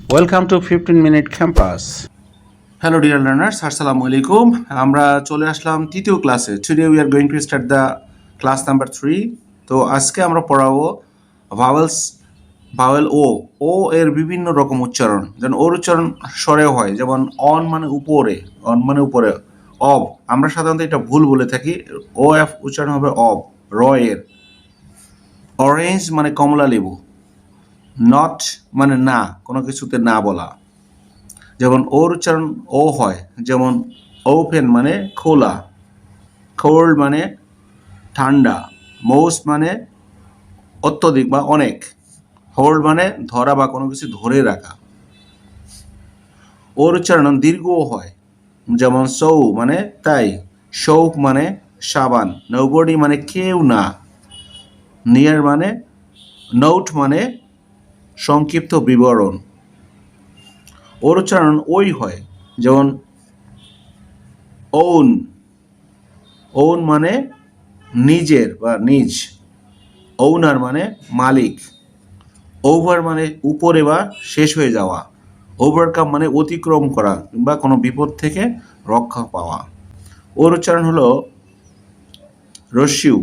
Welcome to 15-minute campus. Hello dear learners, Assalamu alaikum. আমরা চলে আসলাম তৃতীয় ক্লাসে। Today we are going to start the class number 3. তো আজকে আমরা পড়াবো ভাওয়েল ও এর বিভিন্ন রকম উচ্চারণ। যেমন ওর উচ্চারণ স্বরে হয়, যেমন অন মানে উপরে, অব। আমরা সাধারণত এটা ভুল বলে থাকি, ও এফ উচ্চারণ হবে অব, র এর। অরেঞ্জ মানে কমলা লেবু, নট মানে না, কোনো কিছুতে না বলা। যেমন ওর উচ্চারণ ও হয়, যেমন ওপেন মানে খোলা, কোল্ড মানে ঠান্ডা, মোস্ট মানে অত্যধিক বা অনেক, হোল্ড মানে ধরা বা কোনো কিছু ধরে রাখা। ওর উচ্চারণ দীর্ঘ হয়, যেমন সৌ মানে তাই, শৌক মানে সাবান, নোবডি মানে কেউ না, নিয়ার মানে নোট মানে সংক্ষিপ্ত বিবরণ। ওর উচ্চারণ ওই হয়, যেমন ওন মানে নিজের বা নিজ, ওনার মানে মালিক, ওভার মানে উপরে বা শেষ হয়ে যাওয়া, ওভারকাম মানে অতিক্রম করা বা কোনো বিপদ থেকে রক্ষা পাওয়া। ওর উচ্চারণ হলো রস্যু,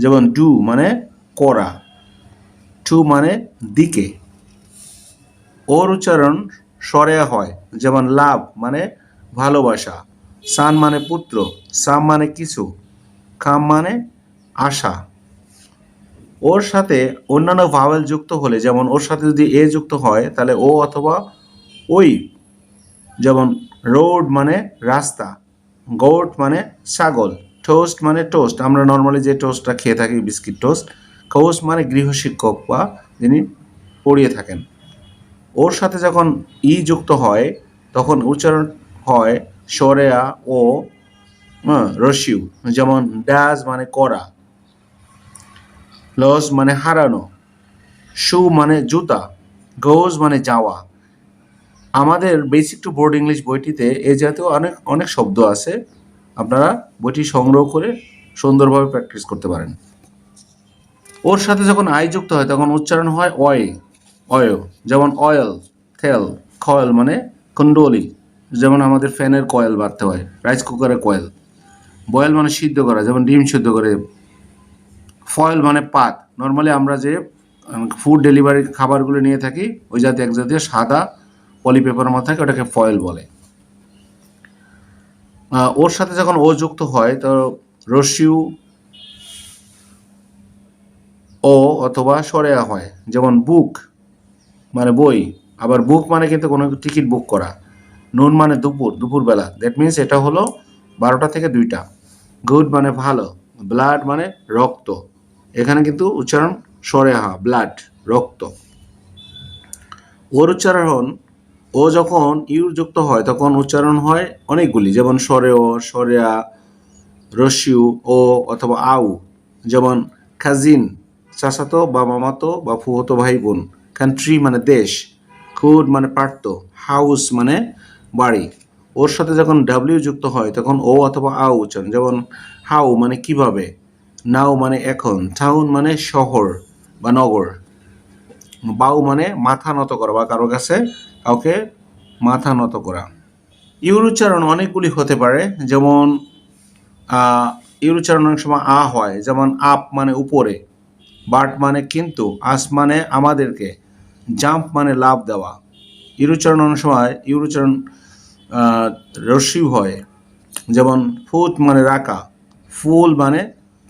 যেমন ডু মানে করা, টু মানে দিকে। ওর উচ্চারণ স্বরে হয়, যেমন লাভ মানে ভালোবাসা, সান মানে পুত্র, সাম মানে কিছু, কাম মানে আশা। ওর সাথে অন্যান্য ভাওয়েল যুক্ত হলে, যেমন ওর সাথে যদি এ যুক্ত হয় তাহলে ও অথবা ওই, যেমন রোড মানে রাস্তা, গোট মানে ছাগল, টোস্ট মানে টোস্ট, আমরা নর্মালি যে টোস্টটা খেয়ে থাকি বিস্কিট টোস্ট, কোচ মানে গৃহশিক্ষক বা যিনি পড়িয়ে থাকেন। ওর সাথে যখন ই যুক্ত হয় তখন উচ্চারণ হয় সরেয়া ও রস্যু, যেমন ডাজ মানে করা, লস মানে হারানো, শু মানে জুতা, গোজ মানে যাওয়া। আমাদের বেসিক টু বোর্ড ইংলিশ বইটিতে এ জাতীয় অনেক অনেক শব্দ আছে, আপনারা বইটি সংগ্রহ করে সুন্দরভাবে প্র্যাকটিস করতে পারেন। ওর সাথে যখন আই যুক্ত হয় তখন উচ্চারণ হয় অয়, যেমন অয়েল, তেল, কয়েল মানে কুণ্ডলি, যেমন আমাদের ফ্যানের কয়েল বাড়তে হয়, রাইস কুকারের কয়েল। বয়েল মানে সিদ্ধ করা, যেমন ডিম সিদ্ধ করে। ফয়েল মানে পাত, নর্মালি আমরা যে ফুড ডেলিভারি খাবারগুলো নিয়ে থাকি ওই জাতীয় এক জাতীয় সাদা পলিপেপারের মধ্যে থাকে, ওটাকে ফয়েল বলে। ওর সাথে যখন ও যুক্ত হয় তো রস্যু ও অথবা সরেয়া হয়, যেমন বুক মানে বই, আবার বুক মানে কিন্তু কোনো টিকিট বুক করা। নুন মানে দুপুরবেলা, দ্যাট মিনস এটা হলো 12টা থেকে 2টা। গুড মানে ভালো, ব্লাড মানে রক্ত, এখানে কিন্তু উচ্চারণ সরেয়া, ব্লাড রক্ত। ওর উচ্চারণ ও যখন ইউ যুক্ত হয় তখন উচ্চারণ হয় অনেকগুলি, যেমন সরেও, সরেয়া, রস্যু ও অথবা আউ, যেমন কাজিন চাচাতো বা মামাতো বা ফুফতো ভাই বোন, কান্ট্রি মানে দেশ, কুড মানে পারত, হাউস মানে বাড়ি। ওর সাথে যখন ডাব্লিউ যুক্ত হয় তখন ও অথবা আউ উচ্চারণ, যেমন হাউ মানে কিভাবে, নাও মানে এখন, টাউন মানে শহর বা নগর, বাউ মানে মাথা নত করা বা কারো কাছে কাউকে মাথা নত করা। ইউর উচ্চারণ অনেকগুলি হতে পারে, যেমন ইউর উচ্চারণ অনেক সময় আ হয়, যেমন আপ মানে উপরে, বাট মানে কিন্তু, আস মানে আমাদেরকে, জাম্প মানে লাভ দেওয়া। ইউর উচ্চারণ অনেক সময় ইউর উচ্চারণ রস্যু হয়, যেমন ফুট মানে রাখা, ফুল মানে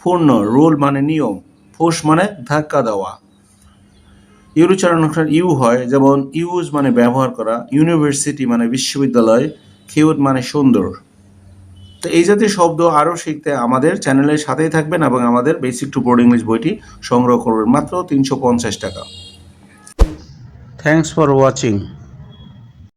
পূর্ণ, রুল মানে নিয়ম, ফুস মানে ধাক্কা দেওয়া। ইউর উচ্চারণ ইউ হয়, যেমন ইউজ মানে ব্যবহার করা, ইউনিভার্সিটি মানে বিশ্ববিদ্যালয়, কিউট মানে সুন্দর। তো এই জাতীয় শব্দ আরও শিখতে আমাদের চ্যানেলের সাথেই থাকবেন এবং আমাদের বেসিক টু বোর্ড ইংলিশ বইটি সংগ্রহ করবেন মাত্র 350 টাকা। Thanks for watching.